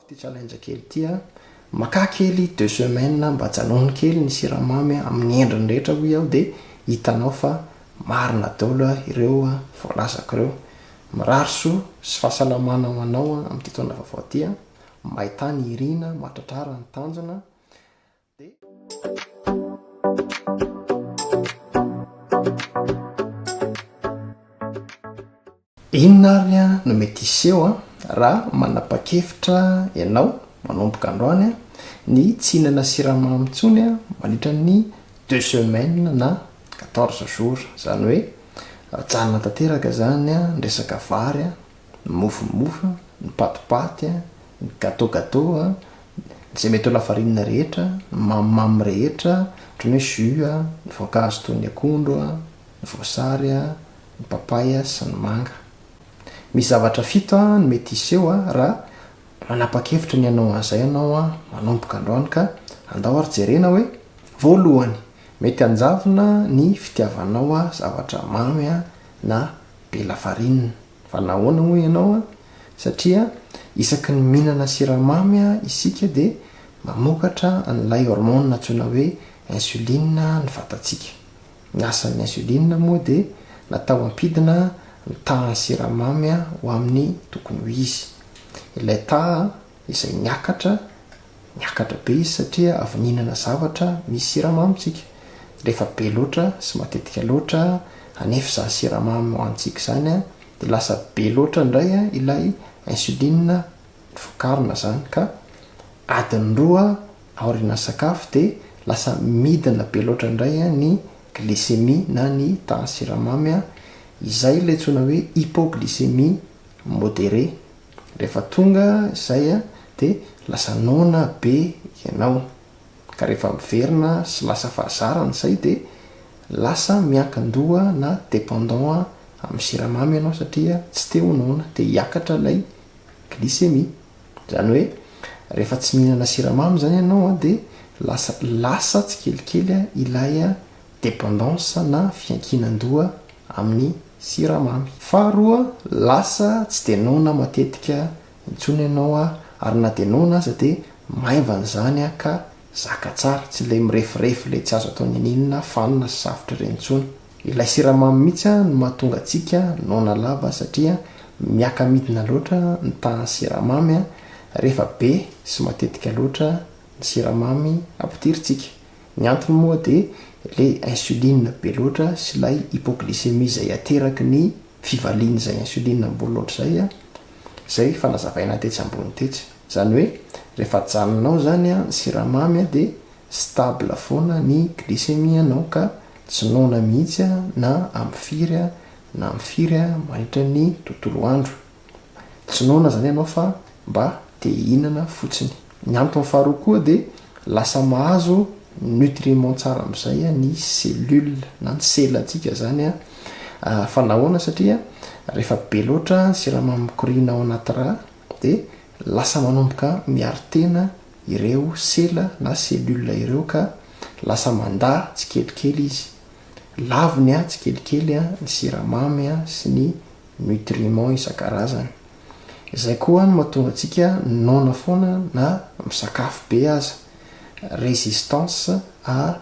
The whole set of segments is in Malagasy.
ty challenge kely tya maka kely 2 semaines mba janony kely ny siramamy amin'ny endriny rehetra ho aho de hitanao fa marina daolo ireo voalazako ireo miraroso sy fahasalamana ho anao amin'ny titoana vaovao ty mahitany irina mahatratrara ny tanjona de inona ary no mety iseho raha manapa-kevitra ianao manomboka androany ny tsy hinana siramamy intsony mandritra ny 2 semaines na 14 jours zany hoe janona tanteraka zany ny resaka vary ny mofomofo ny patipaty ny gâteau zay mety ho lafarinina rehetra ny mamimamy rehetra ohatrany hoe jus ny voankazo toy ny akondro ny voasary ny papay sy ny manga. Misy zavatra fito ny mety iseho raha manapa-kevitra ny anao an'izay ianao manomboka androany ka andao ary jerena hoe voalohany mety anjavona ny fitiavanao zavatra mamy na be lafarinina fa nahoana moa ianao satria isaky ny mihinana siramamy isika de mamokatra an'ilay hormone antsoina hoe insuline ny vatantsika. Ny asan'ny insuline moa de natao ampidina ny tahan'ny siramamy ho amin'ny tokony ho izy. Ilay taha izay miakatra be izy satria avy nihinana zavatra misy siramamy tsika. Rehefa be loatra sy matetika loatra anefa zany siramamy ho antsika zany de lasa be loatra indray ilay insuline vokarina zany ka adiny 2 aoriana sakafo de lasa midina be loatra indray ny glycémie na ny tahan'ny siramamy izay ilay antsoina hoe hypoglycémie modérée. Rehefa tonga izay de lasa nona be ianao ka rehefa miverina sy lasa fahazarana izay de lasa miankin-doha na dépendant amin'ny siramamy ianao satria tsy te ho nona de hiakatra ilay glycémie. Zany hoe rehefa tsy mihinana siramamy zany ianao de lasa tsikelikely ilay dépendance na fiankinan-doha amin'ny siramamy. Faharoa lasa tsy de nona matetika intsony ianao ary na de nona aza de maivana zany ka zaka tsara tsy le mirefirefy le tsy azo atao ninina fanina sy safotra ireny intsony. Ilay siramamy mihitsy no mahatonga atsika nona lava satria miaka midina loatra ny tahan'ny siramamy rehefa be sy matetika loatra ny siramamy ampidiritsika. Ny antony moa de le insuline be loatra sy lay hypoglycémie zay ateraky ny fivaliana zay insuline ambony loatra zay fanazavaina tetsy ambony tetsy. Zany hoe rehefa janonao zany ny siramamy de stable foana ny glycémie anao ka tsy nona mihitsy na amin'ny firy mandritra ny tontolo andro. Tsy nona zany ianao fa mba te hihinana fotsiny. Ny antony faharoa koa de lasa mahazo nutriment tsara am'izay ny cellule na ny selantsika zany fa nahoana satria rehefa be loatra ny siramamy mikorina ao anaty rà de lasa manomboka miaro tena ireo sela na cellule ireo ka lasa manda tsikelikely izy. Laviny tsikelikely ny siramamy sy ny nutriment isan-karazany. Izay koa no mahatonga atsika nona foana na misakafo be aza. Résistance à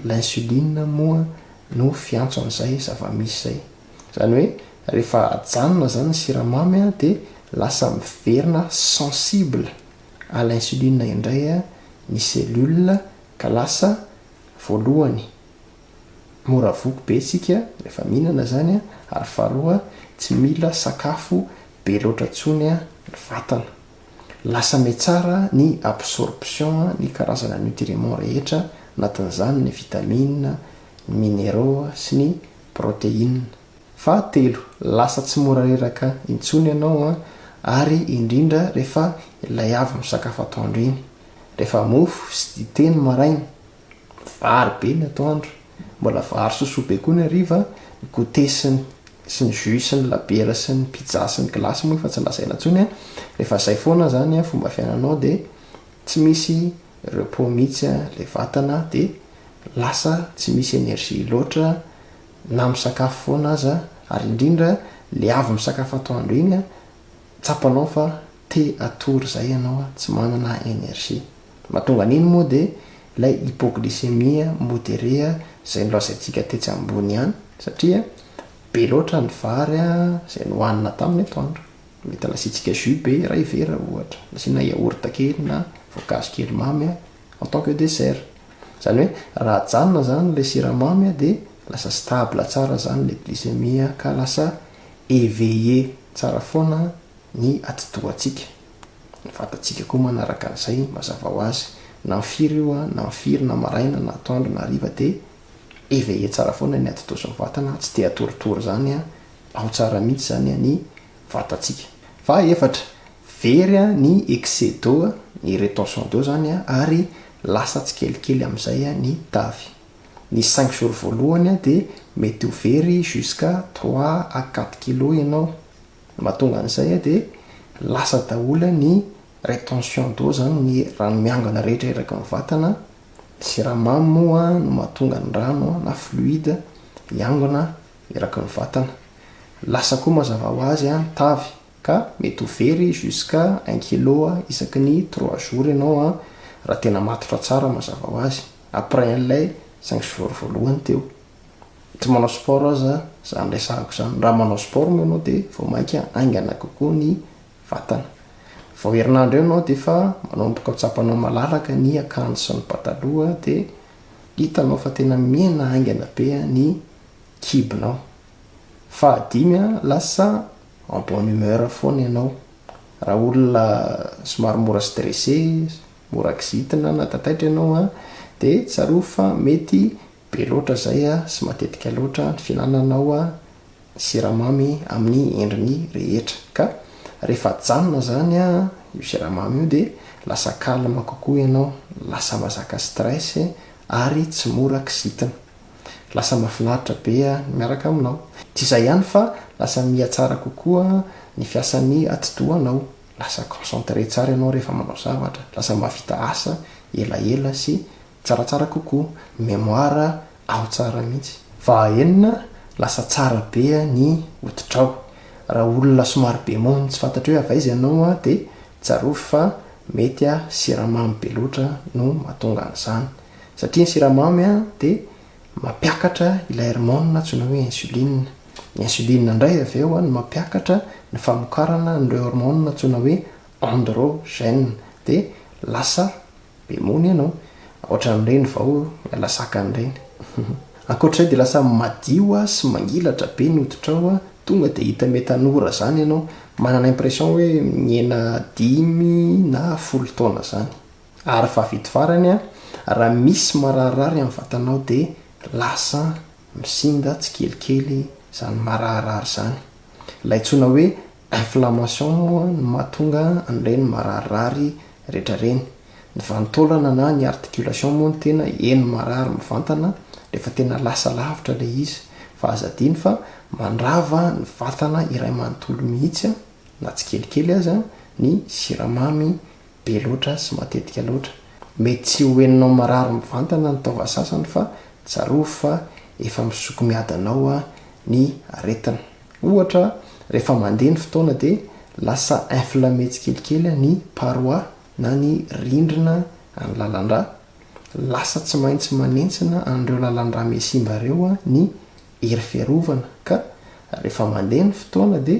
l'insuline moa no fiantso an'izay zava-misy zay. Zany hoe rehefa ajanona zany ny siramamy de lasa miverina sensible à l'insuline indray ny cellule ka lasa voalohany mora voky be tsika rehefa mihinana zany ary faharoa tsy mila sakafo be loatra tsony ny vatana. Lasa metsara ny absorption ny karazana nutriment rehetra anatin'izany ny vitamine, ny minéraux sy ny protéine. Fahatelo lasa tsy mora reraka intsony ianao ary indrindra rehefa ilay avy misakafo atoandro iny. Rehefa mofo sy dité ny maraina vary be ny atoandro mbola vary sosoa be koa ny hariva ny goûter sy ny jus sy ny labiera sy ny pizza sy ny glace moa efa tsy lazaina intsony rehefa zay foana zany fomba fiainanao de tsy misy repos mihitsy le vatana de lasa tsy misy énergie loatra na misakafo foana aza ary indrindra le avy misakafo atoandro iny tsapanao fa te atory zay ianao tsy manana énergie mahatonga aniny moa de ilay hypoglycémie modéré zay nolazaintsika tetsy ambony ihany satria be loatra ny vary zay nohanina tamin'ny atoandro mety lasitsika jus be ray vera ohatra lasina yaourt kely na voankazo kely mamy en tant que dessert zany hoe raha janona zany le siramamy de lasa stable tsara zany le glycémie ka lasa éveillé tsara foana ny atidohantsika ny vatatsika koa manaraka an'izay mazava ho azy na firy io na firy na maraina na atoandro na riva de éveillé tsara foana ny atidohan'ny vatana tsy te atoritory zany ao tsara mihitsy zany ny vatatsika fa efatra very ny excès d'eau ny rétention d'eau zany ary lasa tsy kelikely amin'izay ny tavy ny 5 jours voalohany de mety ho very jusqu'à 3 à 4 kg ianao mahatonga an'izay de lasa daholo ny rétention d'eau zany ny rano miangana rehetra eraky ny vatana siramamy moa no mahatonga ny rano na fluide miangana eraky ny vatana lasa koa mazava ho azy tavy ka mety ho very jusqu'à 1 kg isaky ny 3 jours ianao raha tena matotra tsara mazava ho azy après an'ilay 5 jours voalohany teo tsy manao sport aza zany resahako zany raha manao sport moa ianao de vao mainka aingana kokoa ny vatana vao herinandro eo ianao de fa manomboka tsapanao malalaka ny akanjo sy ny pataloha de hitanao fa tena miena aingana be ny kibonao fahadimy lasa en bonne humeur foana ianao raha olona somary mora stressé mora kizitina na tataitra ianao de tsaro fa mety be loatra zay sy matetika loatra ny finananao siramamy amin'ny endriny rehetra ka rehefa janona zany io siramamy io de lasa calme kokoa ianao lasa mazaka stress ary tsy mora kizitina lasa mahafinaritra be miaraka aminao tsy izay ihany fa lasa mihatsara kokoa ny fiasan'ny atidohanao lasa concentré tsara ianao rehefa manao zavatra lasa mahavita asa elaela sy tsaratsara kokoa mémoire ao tsara mihitsy fahaenina lasa tsara be ny hoditrao raha olona somary be mony tsy fantatra hoe avaiza ianao de tsaro fa mety siramamy be loatra no mahatonga an'izany satria ny siramamy de mampiakatra ilay hormone antsoina hoe insuline ny insuline indray avy eo no mampiakatra ny famokarana nireo hormone antsoina hoe androgène de lasa be mony ianao ohatra n'ireny vao mialasaka an'ireny ankoatr'izay de lasa madio sy mangilatra be ny hoditrao tonga de hita mety hanora zany ianao manana impression hoe miena 5 na 10 taona zany ary fahavity farany raha misy mararirary amin'ny vatanao de lasa misinda tsy kelikely zany mararirary zany ilay tsoina hoe inflammation moa no mahatonga an'ireny mararirary rehetra reny ny vantaolana na ny articulation moa no tena eno marary mivantana rehefa tena lasa lavitra le izy fa azadiny fa mandrava ny vatana iray manontolo mihitsy na tsy kelikely aza ny siramamy be loatra sy matetika loatra mety tsy hoeninao marary mivantana ny taova sasany fa tsaro fa efa misoko miadanao ny aretina ohatra rehefa mandeha ny fotoana de lasa inflammé tsy kelikely ny paroi na ny rindrina any lalandra lasa tsy maintsy manentsina an'ireo lalandra mesimba reo ny hery fiarovana ka rehefa mandeha ny fotoana de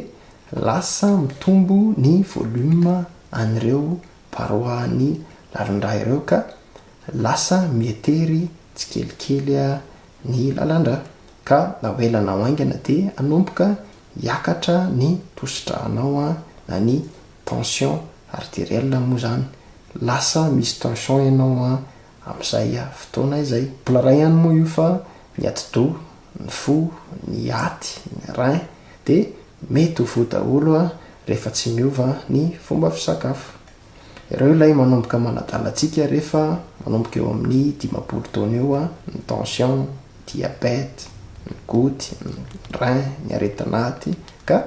lasa mitombo ny volume an'ireo paroi ny lalandra ireo ka lasa mietery tsy kelikely ny lalandra ka na hoelana hoaingana de anomboka hiakatra ny tosidranao na ny tension artérielle moa zany lasa misy tension ianao amin'izay fotoana izay mplaray ihany moa io fa ny atido ny fo ny aty ny rein de mety ho vo daholo rehefa tsy miova ny fomba fisakafo ireo ilay manomboka manadala antsika rehefa manomboka eo amin'ny 10 taona eo ny tension diabète ny goty ny rein ny aretinaty ka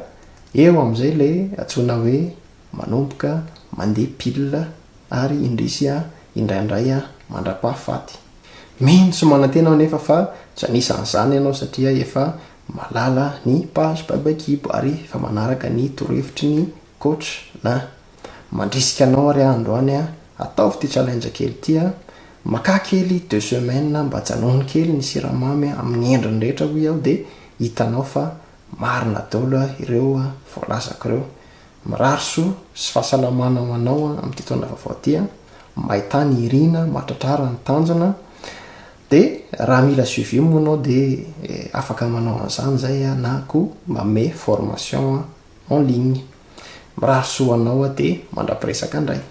eo amin'izay le atsoina hoe manomboka mandeha pile ary indrisy indraindray mandra-pahafaty mihitsy manantena nefa fa tsy anisan'izany ianao satria efa malala ny page babakibo ary efa manaraka ny torohevitry ny coach na mandrisika anao ary androany ataovy ty challenge kely tya maka kely 2 semaines mba janony kely ny siramamy amin'ny endriny rehetra hoy aho de hitanao fa marina daholo ireo voalazako ireo mirariso sy fahasalamana ho anao amin'ity taona vaovao ty mahitany irina matratrara ny tanjona de raha mila suivi moa anao de afaka manao an'izany zay na ko mame formation en ligne mirariso anao de mandrapiresaka indray